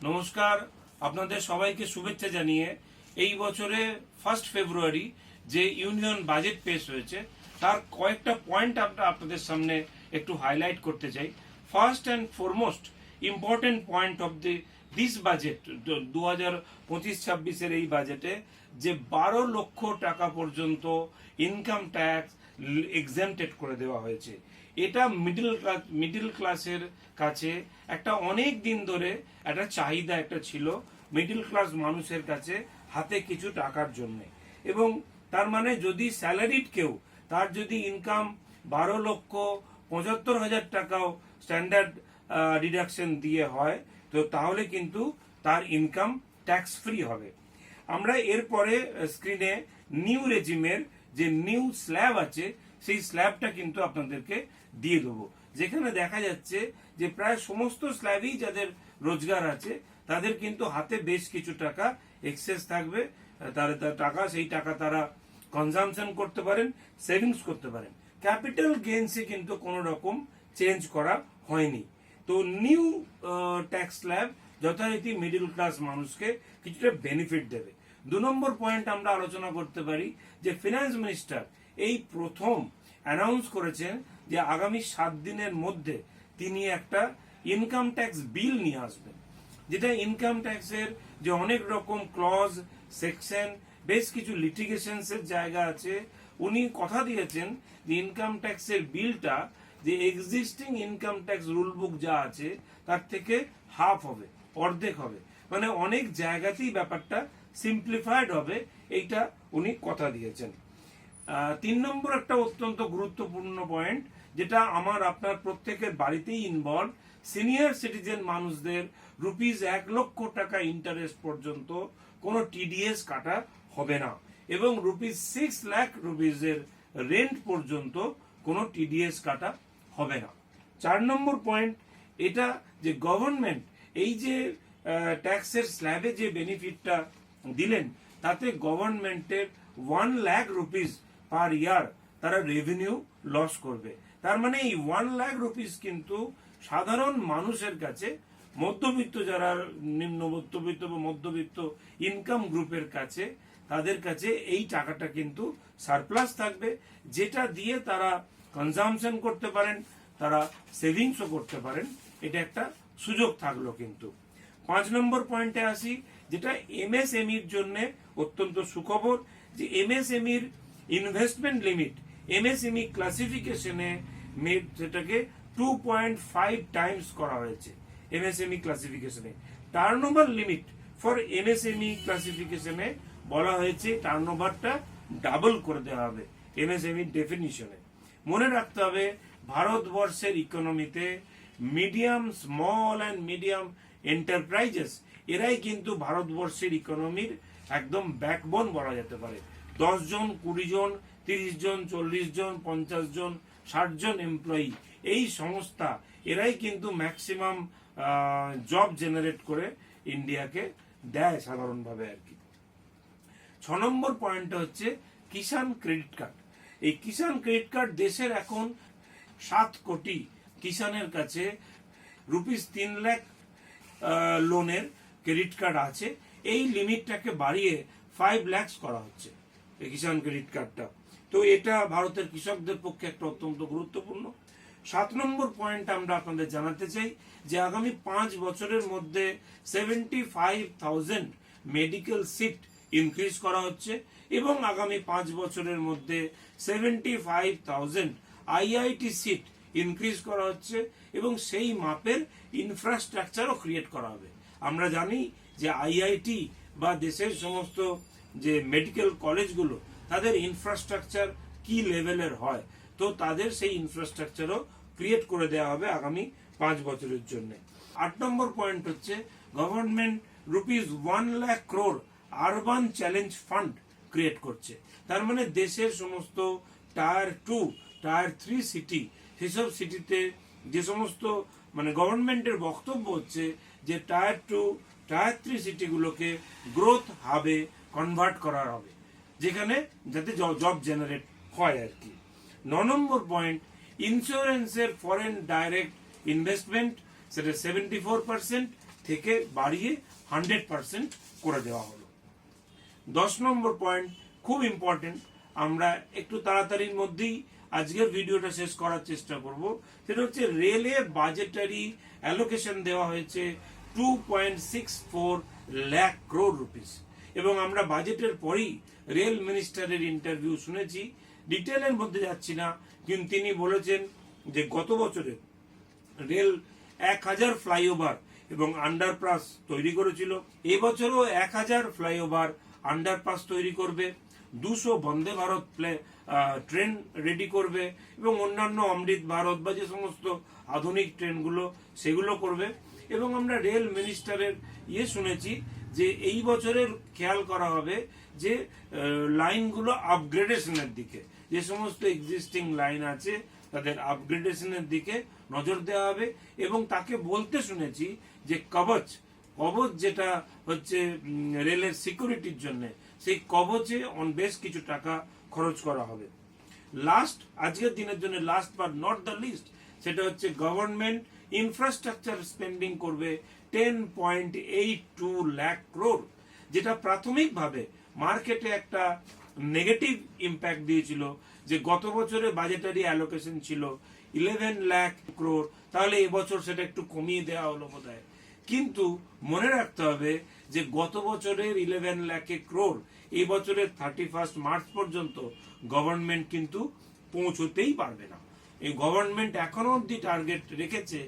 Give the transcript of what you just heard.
নমস্কার, আপনাদের সবাইকে শুভেচ্ছা জানিয়ে এই বছরে 1 ফেব্রুয়ারি যে ইউনিয়ন বাজেট পেশ হয়েছে তার কয়েকটা পয়েন্ট আমরা আপনাদের সামনে একটু হাইলাইট করতে চাই। First and foremost important point of this budget 2025-26 এই বাজেটে যে 12 লক্ষ টাকা পর্যন্ত ইনকাম ট্যাক্স এক্সেম্পটেড করে দেওয়া হয়েছে। এটা মিডল ক্লাসের কাছে একটা অনেক দিন ধরে একটা চাহিদা একটা ছিল মিডল ক্লাস মানুষের কাছে হাতে কিছু টাকার জন্য। এবং তার মানে যদি স্যালারিড কেউ তার যদি ইনকাম 12,75,000 টাকাও স্ট্যান্ডার্ড ডিডাকশন দিয়ে হয় তো তাহলে কিন্তু তার ইনকাম ট্যাক্স ফ্রি হবে। আমরা এরপরে স্ক্রিনে নিউ রেজিমের যে নিউ স্ল্যাব আছে সেই স্ল্যাবটা কিন্তু আপনাদেরকে দিয়ে দেবো, যেখানে দেখা যাচ্ছে যে প্রায় সমস্ত স্ল্যাবই যাদের রোজগার আছে তাদের কিন্তু হাতে বেশ কিছু টাকা এক্সেস থাকবে। সেই টাকা তারা কনজামশন করতে পারেন, সেভিংস করতে পারেন। ক্যাপিটাল গেইনসে কিন্তু কোনো রকম চেঞ্জ করা হয়নি। তো নিউ ট্যাক্স স্ল্যাব যথারীতি মিডল ক্লাস মানুষকে কিছুটা বেনিফিট দেবে। 2 নম্বর পয়েন্ট আমরা আলোচনা করতে পারি যে ফিনান্স মিনিস্টার এই প্রথম অ্যানাউন্স করেছেন যে আগামী 7 দিনের মধ্যে তিনি একটা ইনকাম ট্যাক্স বিল নিয়ে আসবেন, যেটা ইনকাম ট্যাক্সের যে অনেক রকম ক্লজ সেকশন বেশ কিছু লিটিগেশনস এর জায়গা আছে। উনি কথা দিয়েছেন যে ইনকাম ট্যাক্সের বিলটা যে এক্সিস্টিং ইনকাম ট্যাক্স রুল বুক যা আছে তার থেকে হাফ হবে, অর্ধেক হবে, মানে অনেক জায়গাতেই ব্যাপারটা সিম্পলিফাইড হবে, এইটা উনি কথা দিয়েছেন। 3 নম্বর একটা অত্যন্ত গুরুত্বপূর্ণ পয়েন্ট যেটা আমার আপনার প্রত্যেকের বাড়িতেই ইনভলভ, সিনিয়র সিটিজেন মানুষদের ₹1 লক্ষ টাকা ইন্টারেস্ট পর্যন্ত কোনো টিডিএস কাটা হবে না এবং ₹6 লাখ এর রেন্ট পর্যন্ত কোনো টিডিএস কাটা হবে না। 4 নম্বর পয়েন্ট এটা যে গভর্নমেন্ট এই যে ট্যাক্সের স্ল্যাবে যে বেনিফিটটা দিলেন তাতে গভর্নমেন্টের 1 লাখ রুপিস পার ইয়ার তারা রেভিনিউ লস করবে। তার মানে এই 1 লাখ রুপিস কিন্তু সাধারণ মানুষের কাছে, মধ্যবিত্ত যারা নিম্ন মধ্যবিত্ত বা মধ্যবিত্ত ইনকাম গ্রুপের কাছে, তাদের কাছে এই টাকাটা কিন্তু সারপ্লাস থাকবে, যেটা দিয়ে তারা কনজামশন করতে পারেন, তারা সেভিংসও করতে পারেন। এটা একটা সুযোগ থাকলো। কিন্তু 5 নম্বর পয়েন্টে আসি, যেটা এমএসএমইর জন্য অত্যন্ত সুখবর যে এমএসএমইর ইনভেস্টমেন্ট লিমিট এমএসএমই ক্লাসিফিকেশনে সেটাকে 2.5 টাইমস করা হয়েছে। এমএসএমই ক্লাসিফিকেশনে টার্নওভার লিমিট ফর এমএসএমই ক্লাসিফিকেশনে বলা হয়েছে টার্নওভারটা ডাবল করে দেওয়া হবে এমএসএমই ডেফিনিশনে। মনে রাখতে হবে ভারতবর্ষের ইকোনমিতে medium, small and medium enterprises এরাই কিন্তু ভারতবর্ষের ইকোনমির একদম ব্যাকবোন বলা যেতে পারে। 10 জন, 20 জন, 30 জন, 40 জন, 50 জন, 60 জন এমপ্লয়ি, এই সংস্থা এরাই কিন্তু ম্যাক্সিমাম জব জেনারেট করে ইন্ডিয়াকে দেয় সাধারণভাবে আর কি। 6 নম্বর পয়েন্টটা হচ্ছে কিষাণ ক্রেডিট কার্ড। এই কিষাণ ক্রেডিট কার্ড দেশের এখন 7 কোটি কিষাণের কাছে ₹3 লাখ লোনের ক্রেডিট কার্ড আছে। এই লিমিটটাকে বাড়িয়ে 5 লাখ করা হচ্ছে এই কিষাণ ক্রেডিট কার্ডটা। তো এটা ভারতের কৃষকদের পক্ষে একটা অত্যন্ত গুরুত্বপূর্ণ। 7 নম্বর পয়েন্ট আমরা আপনাদের জানাতে চাই যে আগামী 5 বছরের মধ্যে 75,000 মেডিকেল সিট ইনক্রিজ করা হচ্ছে এবং আগামী 5 বছরের মধ্যে 75,000 আইআইটি সিট ইনক্রিজ করা হচ্ছে এবং সেই মাপের ইনফ্রাস্ট্রাকচারও ক্রিয়েট করা হবে। আমরা জানি যে আইআইটি বা দেশের সমস্ত যে মেডিকেল কলেজগুলো তাদের ইনফ্রাস্ট্রাকচার কি লেভেলের হয়, তো তাদের সেই ইনফ্রাস্ট্রাকচারও ক্রিয়েট করে দেওয়া হবে আগামী 5 বছরের জন্য। 8 নম্বর পয়েন্ট হচ্ছে government ₹1 lakh crore urban challenge fund create করছে। তার মানে দেশের সমস্ত টায়ার 2, টায়ার 3 সিটি, সেসব সিটিতে যে সমস্ত মানে গভর্নমেন্টের বক্তব্য হচ্ছে যে টায়ার 2, টায়ার 3 সিটিগুলোকে গ্রোথ হাবে কনভার্ট করা হবে, যেখানে যাতে জব জেনারেট হয় আর কি। 9 নম্বর পয়েন্ট ইন্স্যুরেন্সের ফরেন ডাইরেক্ট ইনভেস্টমেন্ট সেটা 74%, থেকে বাড়িয়ে 100% করে দেওয়া হলো। 10 নম্বর পয়েন্ট খুব ইম্পর্টেন্ট, আমরা একটু তাড়াতাড়ির মধ্যেই আজকের ভিডিওটা শেষ করার চেষ্টা করব। সেটা হচ্ছে রেলে বাজেটারি অ্যালোকেশন দেওয়া হয়েছে 2.64 লাখ crore রুপিস, এবং আমরা বাজেটের পরেই রেল মিনিস্টারের ইন্টারভিউ শুনেছি, ডিটেলের মধ্যে যাচ্ছি না, কিন্তু তিনি বলেছেন যে গত বছরে রেল 1000 ফ্লাইওভার এবং আন্ডারপাস তৈরি করেছিল, এবছরও 1000 ফ্লাইওভার আন্ডারপাস তৈরি করবে, 200 বন্দে ভারত ট্রেন রেডি করবে, এবং অন্যান্য অমৃত ভারত বা যে সমস্ত আধুনিক ট্রেনগুলো সেগুলো করবে। এবং আমরা রেল মিনিস্টারের শুনেছি যে এই বছরের খেয়াল করা হবে যে লাইনগুলো আপগ্রেডেশনের দিকে, যে সমস্ত এক্সিস্টিং লাইন আছে তাদের আপগ্রেডেশনের দিকে নজর দেওয়া হবে। এবং তাকে বলতে শুনেছি যে কবচ যেটা হচ্ছে রেলের সিকিউরিটির জন্য, সেই কবচে বেশ কিছু টাকা খরচ করা হবে। লাস্ট, আজকের দিনের জন্য last but not the least, সেটা হচ্ছে গভর্নমেন্ট ইনফ্রাস্ট্রাকচার স্পেন্ডিং করবে 10.82 লাখ crore, যেটা প্রাথমিকভাবে মার্কেটে একটা নেগেটিভ ইম্প্যাক্ট দিয়েছিল যে গত বছরে বাজেটারি অ্যালোকেশন ছিল 11 লাখ crore, তাহলে এবছর সেটা একটু কমিয়ে দেওয়া হলো বোধহয়। কিন্তু মনে রাখতে হবে যে গত বছরের 11 লাখ crore এই বছরের 31 মার্চ পর্যন্ত গভর্নমেন্ট কিন্তু পৌঁছতেই পারবে না। এই গভর্নমেন্ট এখনো অব্দি টার্গেট রেখেছে